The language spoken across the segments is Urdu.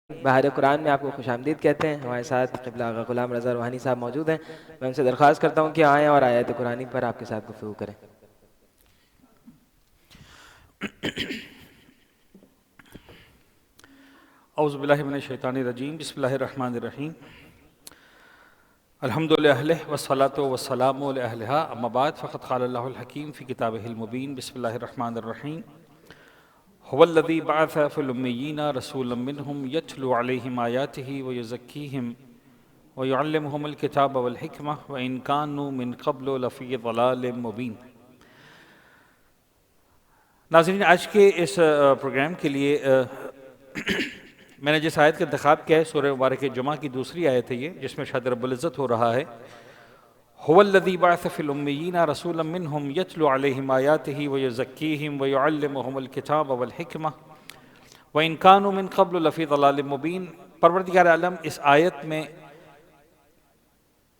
بہار قرآن میں آپ کو خوش آمدید کہتے ہیں۔ ہمارے ساتھ قبلہ آغا غلام رضا روحانی صاحب موجود ہیں۔ میں ان سے درخواست کرتا ہوں کہ آئیں اور آیت قرآنی پر آپ کے ساتھ گفتگو کریں۔ اعوذ باللہ من الشیطان الرجیم، بسم اللہ الرحمن الرحیم۔ الحمد للہ والصلاة والسلام علی اہلہا، اما بعد فقد قال اللہ الحکیم فی کتابہ المبین، بسم اللہ الرحمن الرحیم۔ هو الذی بعث فی الامیین رسولا منہم یتلو علیہم آیاتہ ویزکیہم ویعلمہم الکتاب والحکمہ وإن کانوا من قبل لفی ضلال مبین۔ ناظرین، آج کے اس پروگرام کے لیے میں نے جس آیت کا انتخاب کیا ہے سورہ مبارک جمعہ کی دوسری آیت ہے یہ، جس میں شاید رب العزت ہو رہا ہے هو الذی بعث فی الامیین رسولا منہم یتلو علیہم آیاتہ ویزکیہم ویعلمہم الکتاب والحکمہ وإن کانوا من قبل لفی ضلال مبین۔ پروردگار عالم اس آیت میں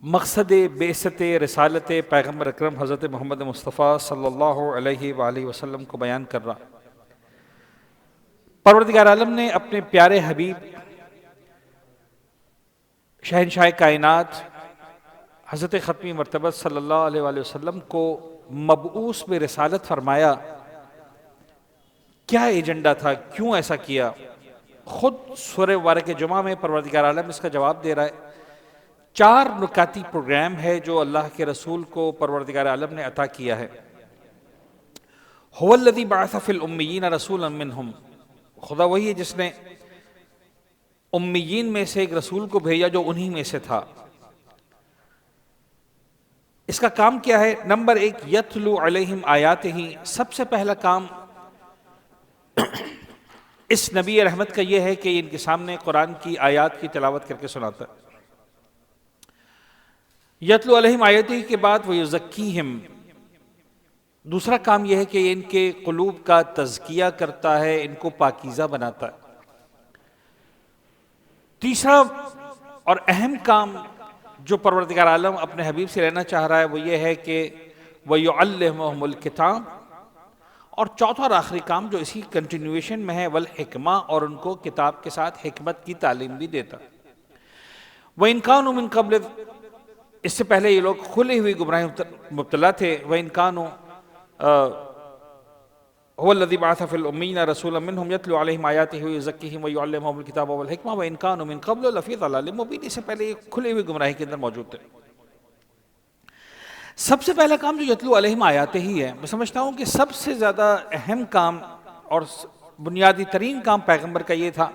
مقصد بعثت رسالت پیغمبر اکرم حضرت محمد مصطفیٰ صلی اللہ علیہ وآلہ وسلم کو بیان کر رہا۔ پروردگار عالم نے اپنے پیارے حبیب شہنشاہ کائنات حضرت ختمی مرتبہ صلی اللہ علیہ وآلہ وسلم کو مبعوث میں رسالت فرمایا۔ کیا ایجنڈا تھا؟ کیوں ایسا کیا؟ خود سورہ مبارک جمعہ میں پروردگار عالم اس کا جواب دے رہا ہے۔ 4 نکاتی پروگرام ہے جو اللہ کے رسول کو پروردگار عالم نے عطا کیا ہے۔ هو الذی بعث فی الامیین رسولا منہم، خدا وہی ہے جس نے امیین میں سے ایک رسول کو بھیجا جو انہی میں سے تھا۔ اس کا کام کیا ہے؟ نمبر 1، یتلو علیہم آیاتہ۔ سب سے پہلا کام اس نبی رحمت کا یہ ہے کہ ان کے سامنے قرآن کی آیات کی تلاوت کر کے سناتا ہے۔ یتلو علیہم آیاتہ کے بعد ویزکیہم، دوسرا کام یہ ہے کہ ان کے قلوب کا تزکیہ کرتا ہے، ان کو پاکیزہ بناتا ہے۔ تیسرا اور اہم کام جو پروردگار عالم اپنے حبیب سے لینا چاہ رہا ہے وہ یہ ہے کہ وَيُعَلِّمُهُمُ الْكِتَابَ، اور چوتھا اور آخری کام جو اسی کنٹینیویشن میں ہے والحکمہ، اور ان کو کتاب کے ساتھ حکمت کی تعلیم بھی دیتا۔ وَإِن كَانُوا مِن قَبْلِ، اس سے پہلے یہ لوگ کھلی ہوئی گمراہی مبتلا تھے۔ وَإِن كَانُوا هو الذی بعث فی الامیین رسولا منہم یتلو علیہم آیاتہ ویزکیہم ویعلمہم الکتاب والحکمہ وإن کانوا من قبل لفی ضلال مبین۔ اس سے پہلے یہ کھلی ہوئی گمراہی کے اندر موجود تھے۔ سب سے پہلا کام جو یتلو علیہم آیاتہ ہی ہے، میں سمجھتا ہوں کہ سب سے زیادہ اہم کام اور بنیادی ترین کام پیغمبر کا یہ تھا۔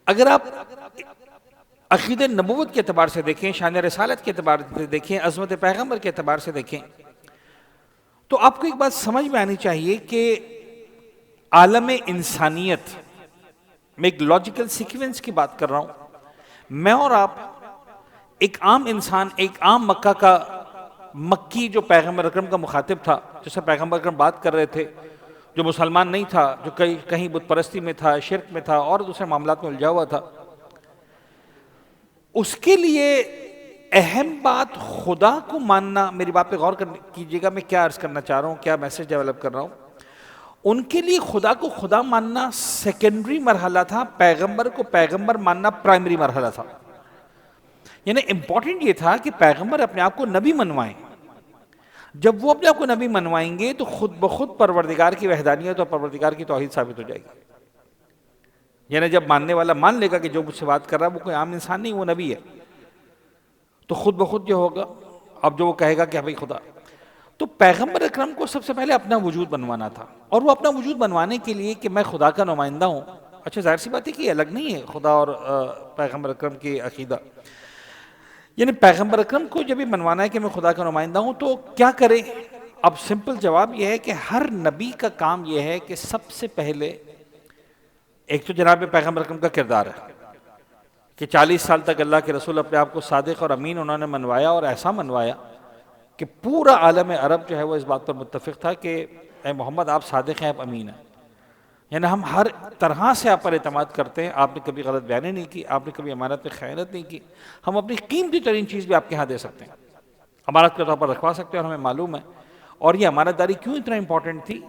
اگر آپ عقید نبوت کے اعتبار سے دیکھیں، شان رسالت کے اعتبار سے دیکھیں، عظمت پیغمبر کے اعتبار سے دیکھیں، تو آپ کو ایک بات سمجھ میں آنی چاہیے کہ عالم انسانیت میں ایک لاجیکل سیکوینس کی بات کر رہا ہوں۔ میں اور آپ ایک عام انسان، ایک عام مکہ کا مکی جو پیغمبر اکرم کا مخاطب تھا، جس سے پیغمبر اکرم بات کر رہے تھے، جو مسلمان نہیں تھا، جو کہیں بت پرستی میں تھا، شرک میں تھا اور دوسرے معاملات میں الجھا ہوا تھا، اس کے لیے اہم بات خدا کو ماننا۔ میری بات پہ غور کیجیے گا، میں کیا عرض کرنا چاہ رہا ہوں، کیا میسج ڈیولپ کر رہا ہوں۔ ان کے لیے خدا کو خدا ماننا سیکنڈری مرحلہ تھا، پیغمبر کو پیغمبر ماننا پرائمری مرحلہ تھا۔ یعنی امپورٹنٹ یہ تھا کہ پیغمبر اپنے آپ کو نبی منوائیں۔ جب وہ اپنے آپ کو نبی منوائیں گے تو خود بخود پروردگار کی وحدانیت اور پروردگار کی توحید ثابت ہو جائے گی۔ یعنی جب ماننے والا مان لے گا کہ جو مجھ سے بات کر رہا ہے وہ کوئی عام انسان نہیں، وہ نبی ہے، تو خود بخود جو ہوگا اب جو وہ کہے گا کہ بھائی خدا۔ تو پیغمبر اکرم کو سب سے پہلے اپنا وجود بنوانا تھا، اور وہ اپنا وجود بنوانے کے لیے کہ میں خدا کا نمائندہ ہوں۔ اچھا، ظاہر سی بات ہے کہ یہ الگ نہیں ہے خدا اور پیغمبر اکرم کی عقیدہ۔ یعنی پیغمبر اکرم کو جب یہ منوانا ہے کہ میں خدا کا نمائندہ ہوں تو کیا کرے؟ اب سمپل جواب یہ ہے کہ ہر نبی کا کام یہ ہے کہ سب سے پہلے ایک تو جناب پیغمبر اکرم کا کردار ہے کہ 40 سال تک اللہ کے رسول اپنے آپ کو صادق اور امین انہوں نے منوایا، اور ایسا منوایا کہ پورا عالم عرب جو ہے وہ اس بات پر متفق تھا کہ اے محمد آپ صادق ہیں، آپ امین ہیں۔ یعنی ہم ہر طرح سے آپ پر اعتماد کرتے ہیں، آپ نے کبھی غلط بیانی نہیں کی، آپ نے کبھی امانت میں خیانت نہیں کی، ہم اپنی قیمتی ترین چیز بھی آپ کے ہاں دے سکتے ہیں، امانت کے طور پر رکھوا سکتے ہیں، اور ہمیں معلوم ہے۔ اور یہ امانت داری کیوں اتنا امپورٹنٹ تھی؟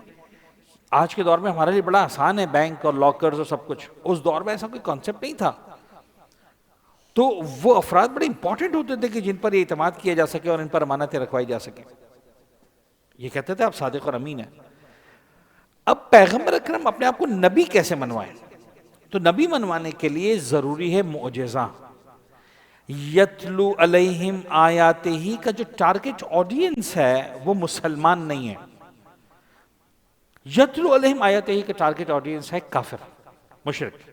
آج کے دور میں ہمارے لیے بڑا آسان ہے بینک اور لاکرز اور سب کچھ، اس دور میں ایسا کوئی کانسیپٹ نہیں تھا. تو وہ افراد بڑے امپورٹنٹ ہوتے تھے کہ جن پر یہ اعتماد کیا جا سکے اور ان پر امانتیں رکھوائی جا سکیں. یہ کہتے تھے آپ صادق اور امین ہیں. اب پیغمبر اکرم اپنے آپ کو نبی کیسے منوائیں؟ تو نبی منوانے کے لیے ضروری ہے معجزہ. یتلو علیہم آیات ہی کا جو ٹارگٹ آڈینس ہے وہ مسلمان نہیں ہے. یتلو علیہم آیات ہی کا ٹارگٹ آڈینس ہے کافر، مشرک.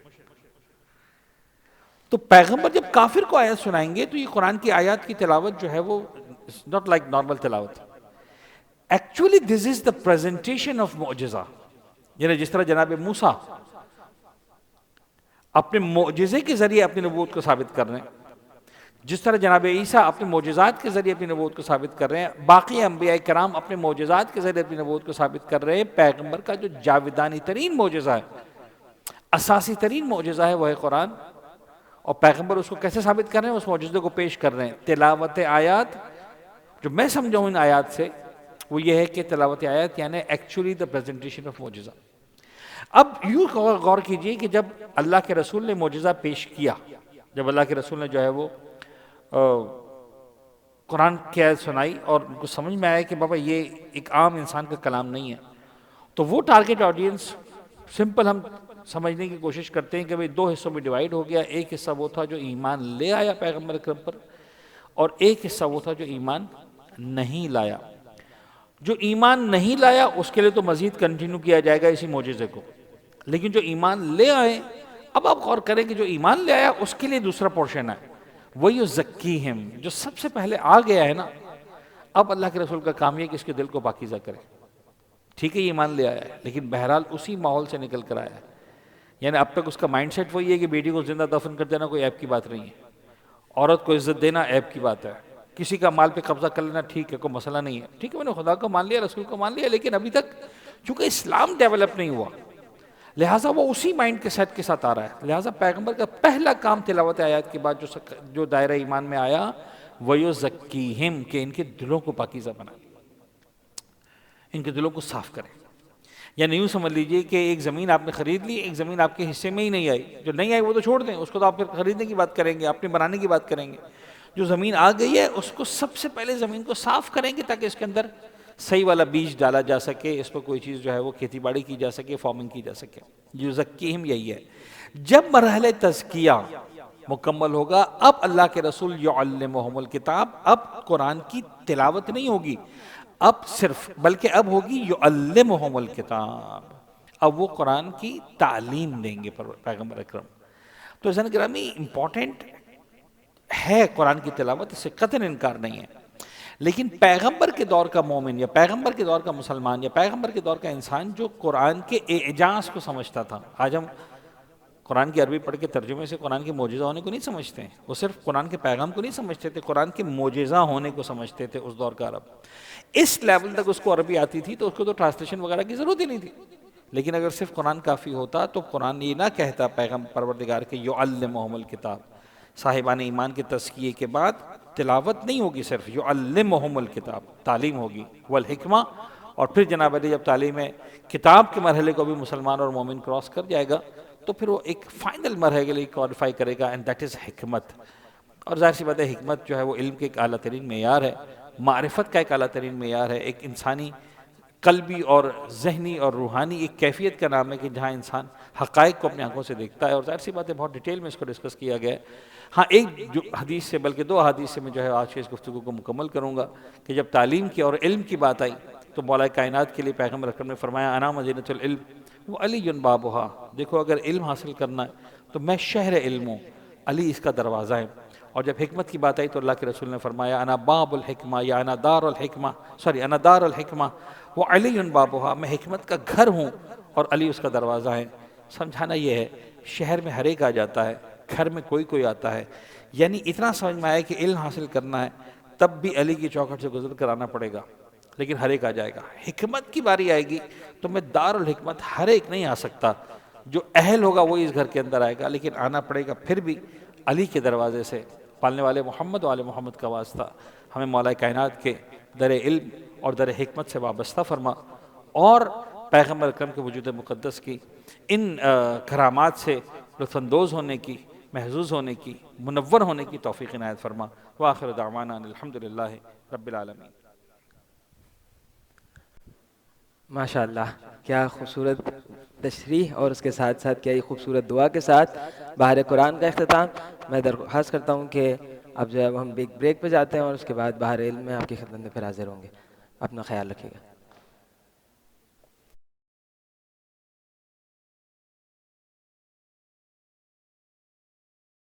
تو پیغمبر جب کافر کو آیت سنائیں گے تو یہ قرآن کی آیات کی تلاوت جو ہے وہ not like normal تلاوت. Actually this is the presentation of معجزہ. یعنی جس طرح جناب موسیٰ اپنے معجزے کے ذریعے اپنی نبوت کو ثابت کر رہے ہیں، جس طرح جناب عیسیٰ اپنے معجزات کے ذریعے اپنی نبوت کو ثابت کر رہے ہیں، باقی انبیاء کرام اپنے معجزات کے ذریعے اپنی نبوت کو ثابت کر رہے ہیں، پیغمبر کا جو جاودانی ترین معجزہ ہے، اساسی ترین معجزہ ہے، وہ ہے قرآن. اور پیغمبر اس کو کیسے ثابت کر رہے ہیں؟ اس معجزے کو پیش کر رہے ہیں. تلاوت آیات جو میں سمجھاؤں ان آیات سے وہ یہ ہے کہ تلاوت آیات یعنی ایکچولی دا پریزنٹیشن آف معجزہ. اب یوں غور کیجئے کہ جب اللہ کے رسول نے معجزہ پیش کیا، جب اللہ کے رسول نے جو ہے وہ قرآن کی آیت سنائی اور ان کو سمجھ میں آیا کہ بابا یہ ایک عام انسان کا کلام نہیں ہے، تو وہ ٹارگٹ آڈینس سمپل ہم سمجھنے کی کوشش کرتے ہیں کہ بھئی دو حصوں میں ڈیوائیڈ ہو گیا. ایک حصہ وہ تھا جو ایمان لے آیا پیغمبر اکرم پر، اور ایک حصہ وہ تھا جو ایمان نہیں لایا. جو ایمان نہیں لایا اس کے لیے تو مزید کنٹینیو کیا جائے گا اسی معجزے کو، لیکن جو ایمان لے آئے، اب آپ غور کریں کہ جو ایمان لے آیا اس کے لیے دوسرا پورشن ہے، وَيُزَكِّيهِمْ، جو سب سے پہلے آ گیا ہے نا. اب اللہ کے رسول کا کام یہ کہ اس کے دل کو پاکیزہ کرے. ٹھیک ہے یہ ایمان لے آیا ہے لیکن بہرحال اسی ماحول سے نکل کر آیا ہے. یعنی اب تک اس کا مائنڈ سیٹ وہی ہے کہ بیٹی کو زندہ دفن کر دینا کوئی عیب کی بات نہیں ہے، عورت کو عزت دینا عیب کی بات ہے، کسی کا مال پہ قبضہ کر لینا ٹھیک ہے، کوئی مسئلہ نہیں ہے. ٹھیک ہے میں نے خدا کو مان لیا، رسول کو مان لیا، لیکن ابھی تک چونکہ اسلام ڈیولپ نہیں ہوا لہٰذا وہ اسی مائنڈ کے سیٹ کے ساتھ آ رہا ہے. لہٰذا پیغمبر کا پہلا کام تلاوت آیات کے بعد جو دائرہ ایمان میں آیا وَيُزَكِّيهِمْ، کہ ان کے دلوں کو پاکیزہ بنائے، ان کے دلوں کو صاف کرے. یعنی یوں سمجھ لیجئے کہ ایک زمین آپ نے خرید لی، ایک زمین آپ کے حصے میں ہی نہیں آئی، جو نہیں آئی وہ تو چھوڑ دیں، اس کو تو آپ پھر خریدنے کی بات کریں گے، اپنے بنانے کی بات کریں گے. جو زمین آ گئی ہے اس کو سب سے پہلے زمین کو صاف کریں گے تاکہ اس کے اندر صحیح والا بیج ڈالا جا سکے، اس پر کوئی چیز جو ہے وہ کھیتی باڑی کی جا سکے، فارمنگ کی جا سکے. یُزَكِّيهِمْ یہی ہے. جب مرحلہ تزکیہ مکمل ہوگا اب اللہ کے رسول یعلمہم الکتاب، اب قرآن کی تلاوت نہیں ہوگی اب صرف، بلکہ اب ہوگی یعلمہم الکتاب، اب وہ قرآن کی تعلیم دیں گے پیغمبر اکرم. تو عزیزان گرامی امپورٹنٹ ہے قرآن کی تلاوت، اس سے قطعاً انکار نہیں ہے، لیکن پیغمبر کے دور کا مومن یا پیغمبر کے دور کا مسلمان یا پیغمبر کے دور کا انسان جو قرآن کے اعجاز کو سمجھتا تھا. آج ہم قرآن کی عربی پڑھ کے ترجمے سے قرآن کے معجزہ ہونے کو نہیں سمجھتے ہیں، وہ صرف قرآن کے پیغام کو نہیں سمجھتے تھے، قرآن کے معجزہ ہونے کو سمجھتے تھے اس دور کا عرب. اس لیول تک اس کو عربی آتی تھی تو اس کو تو ٹرانسلیشن وغیرہ کی ضرورت ہی نہیں تھی. لیکن اگر صرف قرآن کافی ہوتا تو قرآن یہ نہ کہتا پیغمبر پروردگار کے یعلمہم الکتاب. صاحبان ایمان کے تزکیے کے بعد تلاوت نہیں ہوگی، صرف یعلمہم الکتاب، تعلیم ہوگی، والحکمہ. اور پھر جناب علی جب تعلیم کتاب کے مرحلے کو بھی مسلمان اور مومن کراس کر جائے گا تو پھر وہ ایک فائنل مرحلے کے لیے کوالیفائی کرے گا، اینڈ دیٹ از حکمت. اور ظاہر سی بات ہے حکمت جو ہے وہ علم کے ایک اعلیٰ ترین معیار ہے، معرفت کا ایک اعلیٰ ترین معیار ہے، ایک انسانی قلبی اور ذہنی اور روحانی ایک کیفیت کا نام ہے کہ جہاں انسان حقائق کو اپنی آنکھوں سے دیکھتا ہے. اور ظاہر سی بات ہے بہت ڈیٹیل میں اس کو ڈسکس کیا گیا ہے. ہاں ایک جو حدیث سے بلکہ دو حدیث سے میں جو ہے آج کے اس گفتگو کو مکمل کروں گا کہ جب تعلیم کی اور علم کی بات آئی تو مولا کائنات کے لیے پیغمبر اکرم نے فرمایا انا مدینۃ العلم وعلی بابھا. دیکھو اگر علم حاصل کرنا ہے تو میں شہر علم ہوں، علی اس کا دروازہ ہے. اور جب حکمت کی بات آئی تو اللہ کے رسول نے فرمایا انا باب الحکمہ یا انا دار الحکمہ، انا دار الحکمہ وعلی بابھا، میں حکمت کا گھر ہوں اور علی اس کا دروازہ ہے. سمجھانا یہ ہے شہر میں ہر ایک آ جاتا ہے، گھر میں کوئی آتا ہے. یعنی اتنا سمجھ میں آیا کہ علم حاصل کرنا ہے تب بھی علی کی چوکھٹ سے گزر کر آنا پڑے گا، لیکن ہر ایک آ جائے گا. حکمت کی باری آئے گی تو میں دار الحکمت ہر ایک نہیں آ سکتا، جو اہل ہوگا وہی اس گھر کے اندر آئے گا، لیکن آنا پڑے گا پھر بھی علی کے دروازے سے. پالنے والے محمد و آل محمد کا واسطہ ہمیں مولا کائنات کے در علم اور در حکمت سے وابستہ فرما، اور پیغمبر اکرم کے وجود مقدس کی ان کرامات سے لطف اندوز ہونے کی، محظوظ ہونے کی، منور ہونے کی توفیق عنایت فرما۔ وآخر دعوانا الحمدللہ رب العالمین۔ ماشاءاللہ، کیا خوبصورت تشریح اور اس کے ساتھ ساتھ کیا ہی خوبصورت دعا کے ساتھ بہار قرآن کا اختتام۔ میں درخواست کرتا ہوں کہ اب جو ہے ہم بریک پہ جاتے ہیں اور اس کے بعد بہار علم میں آپ کی خدمت میں پھر حاضر ہوں گے۔ اپنا خیال رکھیے گا۔